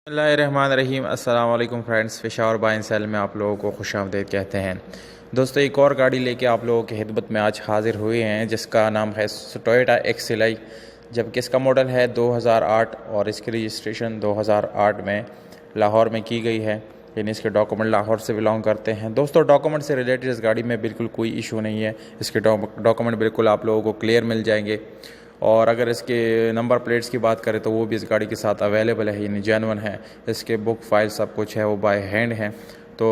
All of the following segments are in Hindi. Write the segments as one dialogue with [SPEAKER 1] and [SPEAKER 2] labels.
[SPEAKER 1] बिस्मिल्लाहिर्रहमानिर्रहीम। अस्सलाम वालेकुम friends, Peshawar buy and sell में आप लोगों को खुशामदीद कहते हैं। दोस्तों, एक और गाड़ी लेके आप लोगों की खिदमत में आज हाज़िर हुए हैं जिसका नाम है टोयोटा एक्सेलाई, जबकि इसका मॉडल है 2008 और इसकी रजिस्ट्रेशन 2008 में लाहौर में की गई है। यानी इसके डॉक्यूमेंट लाहौर से बिलोंग करते हैं। दोस्तों, डॉक्यूमेंट से रिलेटेड इस गाड़ी में बिल्कुल कोई इशू नहीं है। इसके डॉक्यूमेंट बिल्कुल आप लोगों को क्लियर मिल जाएंगे। और अगर इसके नंबर प्लेट्स की बात करें तो वो भी इस गाड़ी के साथ अवेलेबल है, यानी जेन्युइन है। इसके बुक फाइल सब कुछ है वो बाय हैंड है। तो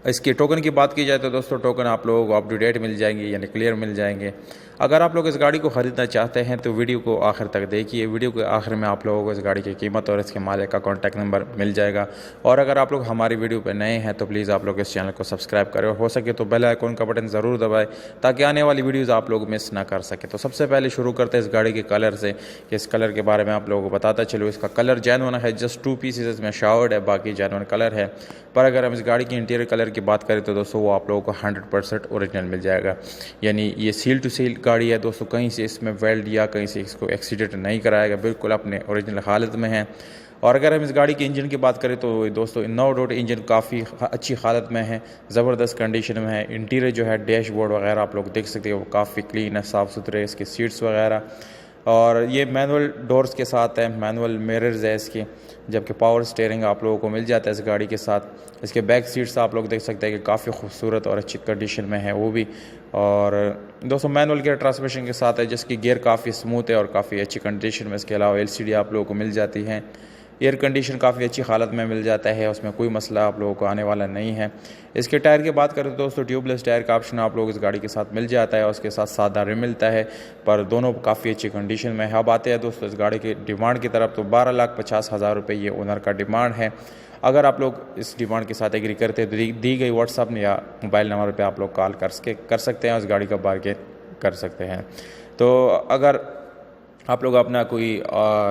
[SPEAKER 1] इसके टोकन की बात की जाए तो दोस्तों, टोकन आप लोगों को अप टू डेट मिल जाएंगे, यानी क्लियर मिल जाएंगे। अगर आप लोग इस गाड़ी को ख़रीदना चाहते हैं तो वीडियो को आखिर तक देखिए। वीडियो के आखिर में आप लोगों को इस गाड़ी की कीमत और इसके मालिक का कॉन्टैक्ट नंबर मिल जाएगा। और अगर आप लोग हमारी वीडियो पर नए हैं तो प्लीज़ आप लोग इस चैनल को सब्सक्राइब करें और हो सके तो बेल आइकन का बटन ज़रूर दबाएं ताकि आने वाली वीडियोज़ आप लोग मिस ना कर सकें। तो सबसे पहले शुरू करते हैं इस गाड़ी के कलर से, कि इस कलर के बारे में आप लोगों को बताता चलो। इसका कलर जेन्युइन है, जस्ट 2 पीसेस इसमें शावर्ड है, बाकी जेन्युइन कलर है। पर अगर हम इस गाड़ी की इंटीरियर कलर की बात करें तो दोस्तों वो आप लोगों को 100% ओरिजिनल मिल जाएगा। यानी ये सील टू सील गाड़ी है दोस्तों, कहीं से इसमें वेल्ड या कहीं से इसको एक्सीडेंट नहीं कराएगा, बिल्कुल अपने ओरिजिनल हालत में है। और अगर हम इस गाड़ी के इंजन की बात करें तो दोस्तों नो डाउट इंजन काफ़ी अच्छी हालत में है, ज़बरदस्त कंडीशन में है। इंटीरियर जो है, डैशबोर्ड वगैरह आप लोग देख सकते हो, वो काफ़ी क्लीन है, साफ़ सुथरे इसके सीट्स वगैरह। और ये मैनुअल डोर्स के साथ है, मैनुअल मिरर्स है इसकी, जबकि पावर स्टीयरिंग आप लोगों को मिल जाता है इस गाड़ी के साथ। इसके बैक सीट्स आप लोग देख सकते हैं कि काफ़ी खूबसूरत और अच्छी कंडीशन में है वो भी। और दोस्तों मैनुअल गियर ट्रांसमिशन के साथ है, जिसकी गियर काफ़ी स्मूथ है और काफ़ी अच्छी कंडीशन में। इसके अलावा LCD आप लोगों को मिल जाती है। एयर कंडीशन काफ़ी अच्छी हालत में मिल जाता है, उसमें कोई मसला आप लोगों को आने वाला नहीं है। इसके टायर की बात करें तो दोस्तों ट्यूबलेस टायर का ऑप्शन आप लोग इस गाड़ी के साथ मिल जाता है और उसके साथ सादा रिम मिलता है, पर दोनों काफ़ी अच्छी कंडीशन में है। अब आते हैं दोस्तों इस गाड़ी की डिमांड की तरफ, तो 12,50,000 रुपये ये ओनर का डिमांड है। अगर आप लोग इस डिमांड के साथ एग्री करते हैं तो दी गई व्हाट्सअप या मोबाइल नंबर पर आप लोग कॉल कर सकते हैं, उस गाड़ी का बार्गेन कर सकते हैं। तो अगर आप लोग अपना कोई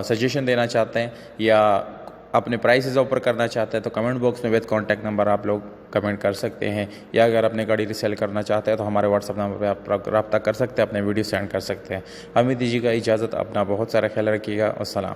[SPEAKER 1] सजेशन देना चाहते हैं या अपने प्राइसेस ऊपर करना चाहते हैं तो कमेंट बॉक्स में विद कॉन्टैक्ट नंबर आप लोग कमेंट कर सकते हैं। या अगर अपने गाड़ी रीसेल करना चाहते हैं तो हमारे व्हाट्सअप नंबर पे आप रब्ता कर सकते हैं, अपने वीडियो सेंड कर सकते हैं। हमें दीजिएगा इजाज़त, अपना बहुत सारा ख्याल रखिएगा। अस्सलाम।